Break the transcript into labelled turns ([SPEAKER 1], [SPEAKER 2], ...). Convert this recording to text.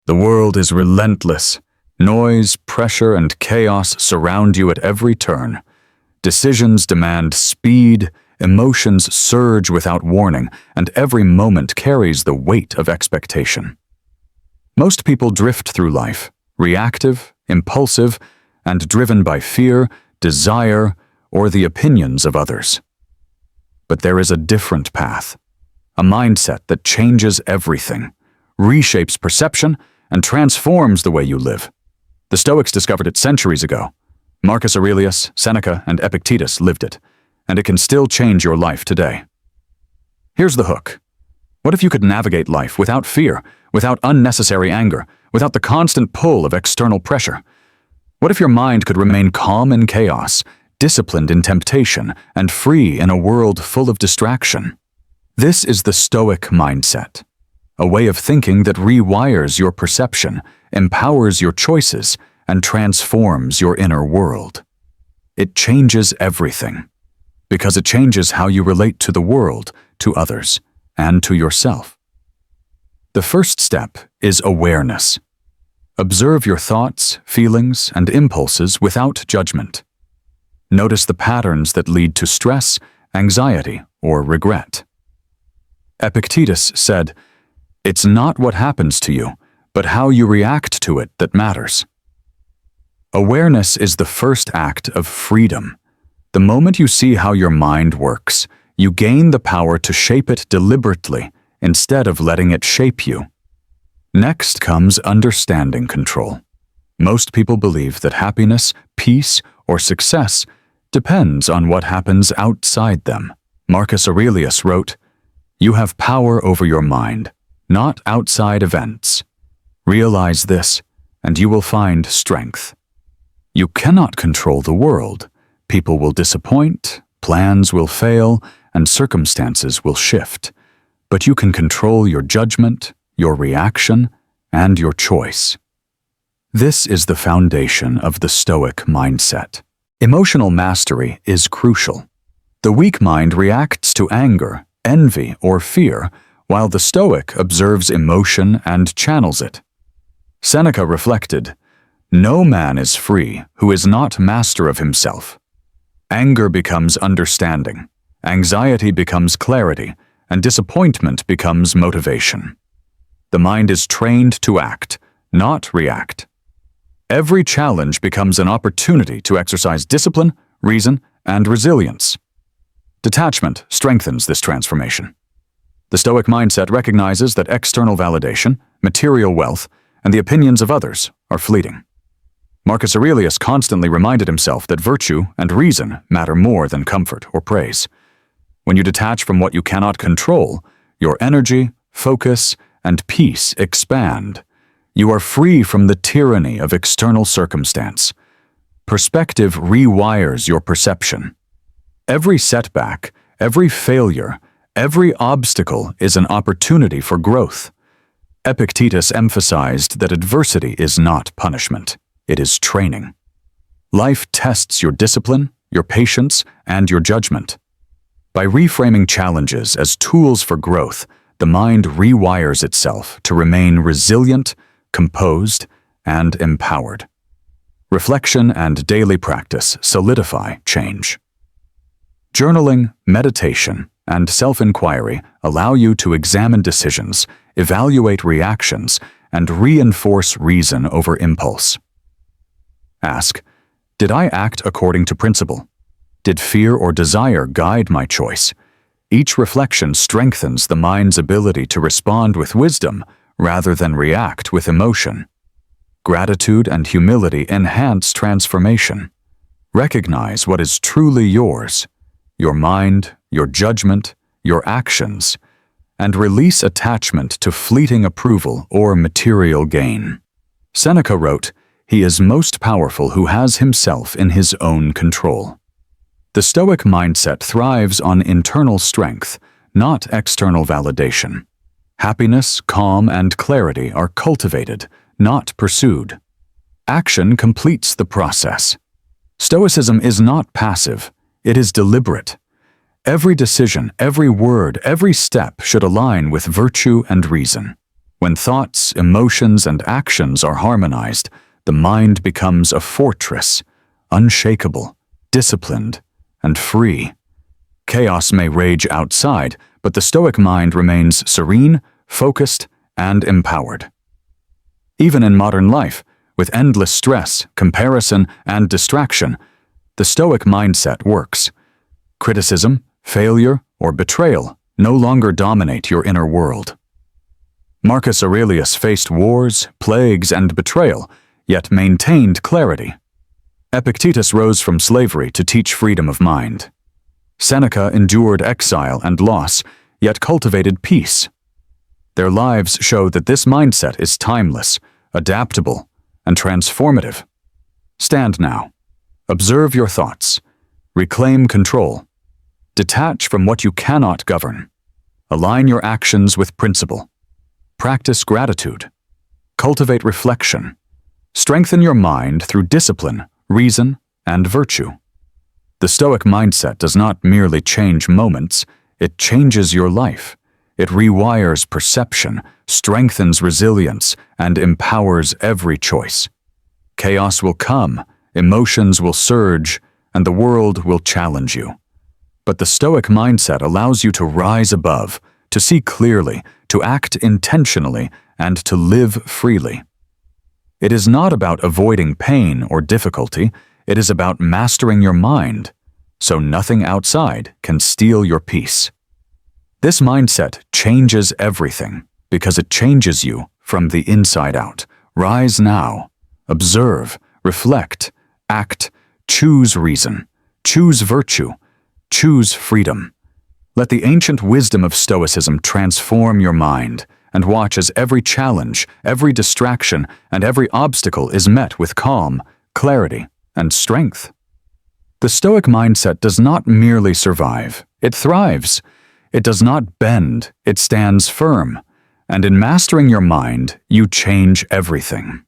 [SPEAKER 1] The world is relentless. Noise, pressure, and chaos surround you at every turn. Decisions demand speed, emotions surge without warning, and every moment carries the weight of expectation. Most people drift through life, reactive, impulsive, and driven by fear, desire, or the opinions of others. But there is a different path, a mindset that changes everything, reshapes perception, and transforms the way you live. The Stoics discovered it centuries ago. Marcus Aurelius, Seneca, and Epictetus lived it, and it can still change your life today. Here's the hook. What if you could navigate life without fear, without unnecessary anger, without the constant pull of external pressure? What if your mind could remain calm in chaos, disciplined in temptation, and free in a world full of distraction? This is the Stoic mindset, a way of thinking that rewires your perception, empowers your choices, and transforms your inner world. It changes everything, because it changes how you relate to the world, to others, and to yourself. The first step is awareness. Observe your thoughts, feelings, and impulses without judgment. Notice the patterns that lead to stress, anxiety, or regret. Epictetus said, "It's not what happens to you, but how you react to it that matters." Awareness is the first act of freedom. The moment you see how your mind works, you gain the power to shape it deliberately instead of letting it shape you. Next comes understanding control. Most people believe that happiness, peace, or success depends on what happens outside them. Marcus Aurelius wrote, "You have power over your mind, not outside events. Realize this, and you will find strength." You cannot control the world. People will disappoint, plans will fail, and circumstances will shift. But you can control your judgment, your reaction, and your choice. This is the foundation of the Stoic mindset. Emotional mastery is crucial. The weak mind reacts to anger, envy, or fear, while the Stoic observes emotion and channels it. Seneca reflected, "No man is free who is not master of himself." Anger becomes understanding, anxiety becomes clarity, and disappointment becomes motivation. The mind is trained to act, not react. Every challenge becomes an opportunity to exercise discipline, reason, and resilience. Detachment strengthens this transformation. The Stoic mindset recognizes that external validation, material wealth, and the opinions of others are fleeting. Marcus Aurelius constantly reminded himself that virtue and reason matter more than comfort or praise. When you detach from what you cannot control, your energy, focus, and peace expand. You are free from the tyranny of external circumstance. Perspective rewires your perception. Every setback, every failure, every obstacle is an opportunity for growth. Epictetus emphasized that adversity is not punishment. It is training. Life tests your discipline, your patience, and your judgment. By reframing challenges as tools for growth, the mind rewires itself to remain resilient, composed, and empowered. Reflection and daily practice solidify change. Journaling, meditation, and self-inquiry allow you to examine decisions, evaluate reactions, and reinforce reason over impulse. Ask, did I act according to principle? Did fear or desire guide my choice? Each reflection strengthens the mind's ability to respond with wisdom rather than react with emotion. Gratitude and humility enhance transformation. Recognize what is truly yours, your mind, your judgment, your actions, and release attachment to fleeting approval or material gain. Seneca wrote, "He is most powerful who has himself in his own control." The Stoic mindset thrives on internal strength, not external validation. Happiness, calm, and clarity are cultivated, not pursued. Action completes the process. Stoicism is not passive, it is deliberate. Every decision, every word, every step should align with virtue and reason. When thoughts, emotions, and actions are harmonized, the mind becomes a fortress, unshakable, disciplined, and free. Chaos may rage outside, but the Stoic mind remains serene, focused, and empowered. Even in modern life, with endless stress, comparison, and distraction, the Stoic mindset works. Criticism, failure, or betrayal no longer dominate your inner world. Marcus Aurelius faced wars, plagues, and betrayal, yet maintained clarity. Epictetus rose from slavery to teach freedom of mind. Seneca endured exile and loss, yet cultivated peace. Their lives show that this mindset is timeless, adaptable, and transformative. Stand now. Observe your thoughts. Reclaim control. Detach from what you cannot govern. Align your actions with principle. Practice gratitude. Cultivate reflection. Strengthen your mind through discipline, reason, and virtue. The Stoic mindset does not merely change moments, it changes your life. It rewires perception, strengthens resilience, and empowers every choice. Chaos will come, emotions will surge, and the world will challenge you. But the Stoic mindset allows you to rise above, to see clearly, to act intentionally, and to live freely. It is not about avoiding pain or difficulty, it is about mastering your mind, so nothing outside can steal your peace. This mindset changes everything because it changes you from the inside out. Rise now. Observe, reflect, act, choose reason, choose virtue, choose freedom. Let the ancient wisdom of Stoicism transform your mind, and watch as every challenge, every distraction, and every obstacle is met with calm, clarity, and strength. The Stoic mindset does not merely survive, it thrives. It does not bend, it stands firm. And in mastering your mind, you change everything.